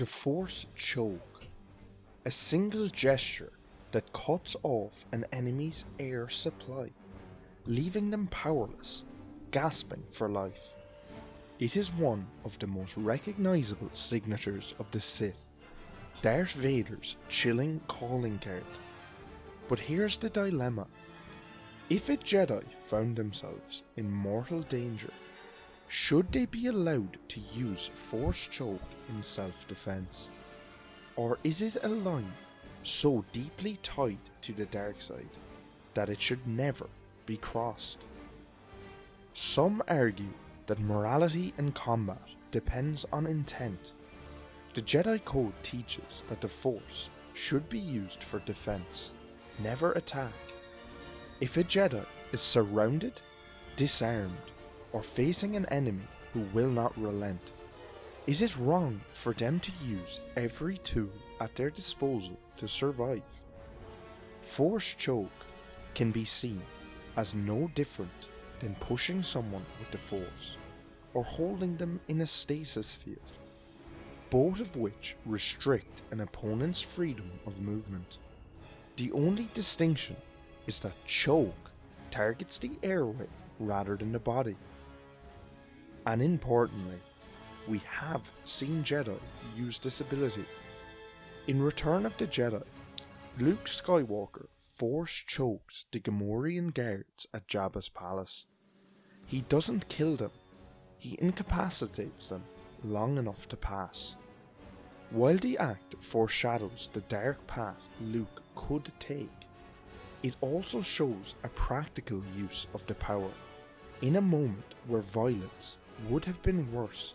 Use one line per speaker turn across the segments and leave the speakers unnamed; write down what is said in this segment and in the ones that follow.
The Force Choke. A single gesture that cuts off an enemy's air supply, leaving them powerless, gasping for life. It is one of the most recognizable signatures of the Sith, Darth Vader's chilling calling card. But here's the dilemma. If a Jedi found themselves in mortal danger, should they be allowed to use Force Choke in self-defense? Or is it a line so deeply tied to the dark side that it should never be crossed? Some argue that morality in combat depends on intent. The Jedi Code teaches that the Force should be used for defense, never attack. If a Jedi is surrounded, disarmed, or facing an enemy who will not relent, is it wrong for them to use every tool at their disposal to survive? Force Choke can be seen as no different than pushing someone with the Force, or holding them in a stasis field, both of which restrict an opponent's freedom of movement. The only distinction is that Choke targets the airway rather than the body. And importantly, we have seen Jedi use this ability. In Return of the Jedi, Luke Skywalker Force chokes the Gamorrean guards at Jabba's palace. He doesn't kill them, he incapacitates them long enough to pass. While the act foreshadows the dark path Luke could take, it also shows a practical use of the power in a moment where violence would have been worse.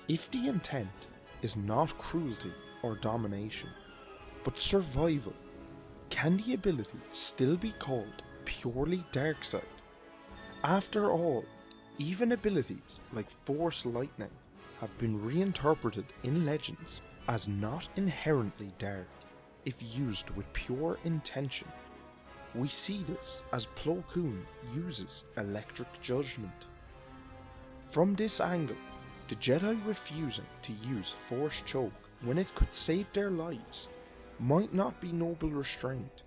If the intent is not cruelty or domination, but survival, can the ability still be called purely dark side? After all, even abilities like Force Lightning have been reinterpreted in Legends as not inherently dark if used with pure intention. We see this as Plo Koon uses Electric Judgment. From this angle, the Jedi refusing to use Force Choke when it could save their lives might not be noble restraint,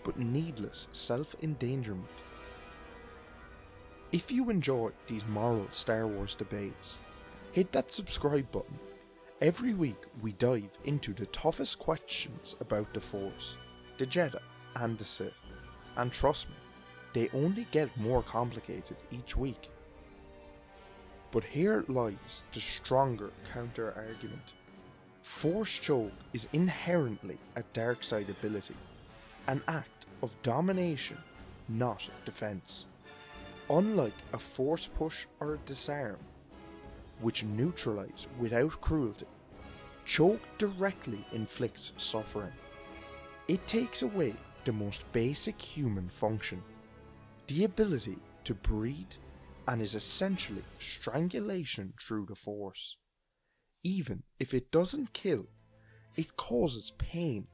but needless self-endangerment. If you enjoy these moral Star Wars debates, hit that subscribe button. Every week we dive into the toughest questions about the Force, the Jedi and the Sith, and trust me, they only get more complicated each week. But here lies the stronger counter-argument. Force Choke is inherently a dark side ability, an act of domination, not defense. Unlike a Force Push or a Disarm, which neutralize without cruelty, Choke directly inflicts suffering. It takes away the most basic human function, the ability to breathe, and is essentially strangulation through the Force. Even if it doesn't kill, it causes pain,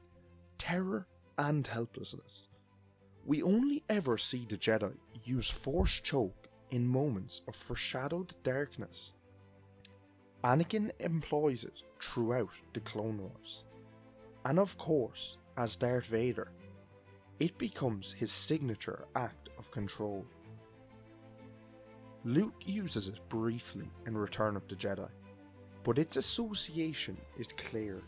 terror, and helplessness. We only ever see the Jedi use Force Choke in moments of foreshadowed darkness. Anakin employs it throughout the Clone Wars, and of course, as Darth Vader, it becomes his signature act of control. Luke uses it briefly in Return of the Jedi, but its association is clear.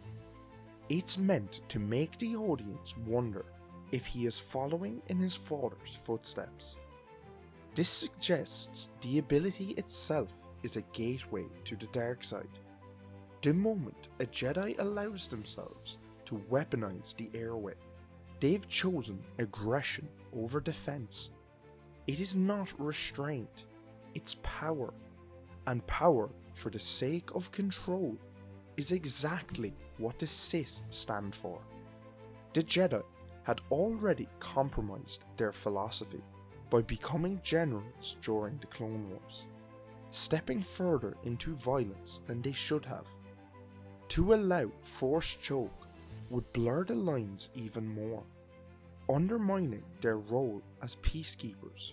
It's meant to make the audience wonder if he is following in his father's footsteps. This suggests the ability itself is a gateway to the dark side. The moment a Jedi allows themselves to weaponize the airway, they've chosen aggression over defense. It is not restraint, it's power, and power for the sake of control is exactly what the Sith stand for. The Jedi had already compromised their philosophy by becoming generals during the Clone Wars, stepping further into violence than they should have. To allow Force Choke would blur the lines even more, undermining their role as peacekeepers.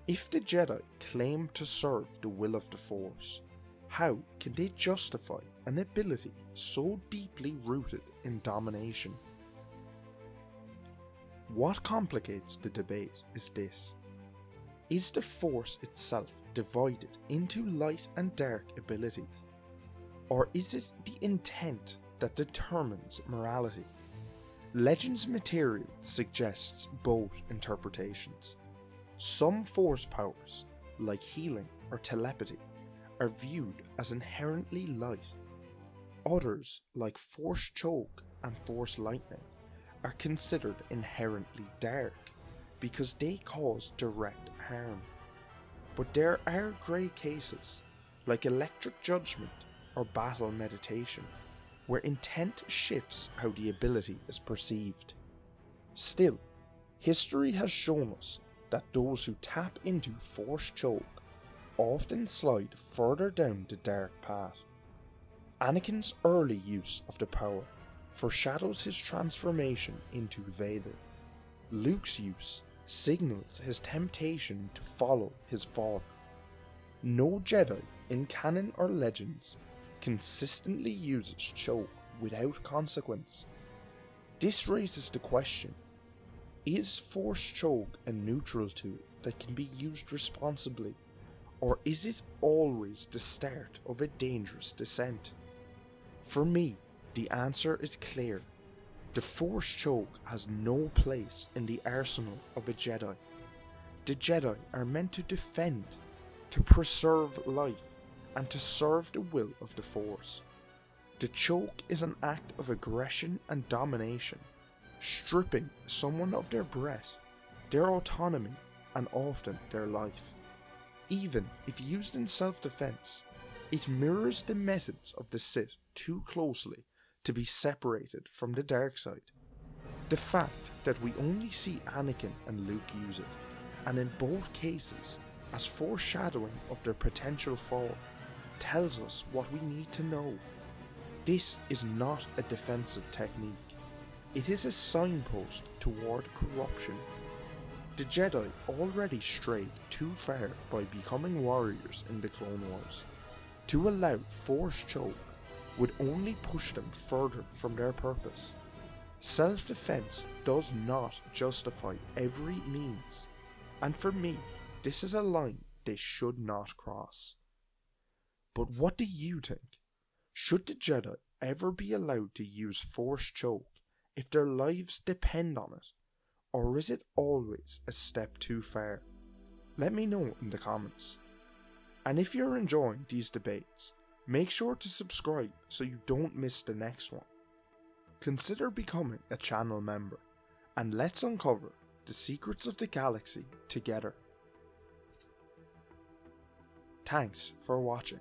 If the Jedi claim to serve the will of the Force, How can they justify an ability so deeply rooted in domination? What complicates the debate is this. Is the Force itself divided into light and dark abilities? Or is it the intent that determines morality? Legends material suggests both interpretations. Some Force powers, like healing or telepathy, are viewed as inherently light. Others, like Force choke and Force lightning, are considered inherently dark because they cause direct harm. But there are grey cases, like electric judgment or battle meditation, where intent shifts how the ability is perceived. Still, history has shown us that those who tap into Force choke often slide further down the dark path. Anakin's early use of the power foreshadows his transformation into Vader. Luke's use signals his temptation to follow his father. No Jedi in canon or legends consistently uses choke without consequence. This raises the question, is Force choke a neutral tool that can be used responsibly, or is it always the start of a dangerous descent? For me, the answer is clear. The Force choke has no place in the arsenal of a Jedi. The Jedi are meant to defend, to preserve life, and to serve the will of the Force. The choke is an act of aggression and domination, stripping someone of their breath, their autonomy, and often their life. Even if used in self-defense, it mirrors the methods of the Sith too closely to be separated from the dark side. The fact that we only see Anakin and Luke use it, and in both cases as foreshadowing of their potential fall, tells us what we need to know. This is not a defensive technique. It is a signpost toward corruption. The Jedi already strayed too far by becoming warriors in the Clone Wars. To allow Force choke would only push them further from their purpose. Self-defense does not justify every means, and for me, this is a line they should not cross. But what do you think? Should the Jedi ever be allowed to use Force choke if their lives depend on it? Or is it always a step too far? Let me know in the comments. And if you're enjoying these debates, make sure to subscribe so you don't miss the next one. Consider becoming a channel member, and let's uncover the secrets of the galaxy together. Thanks for watching.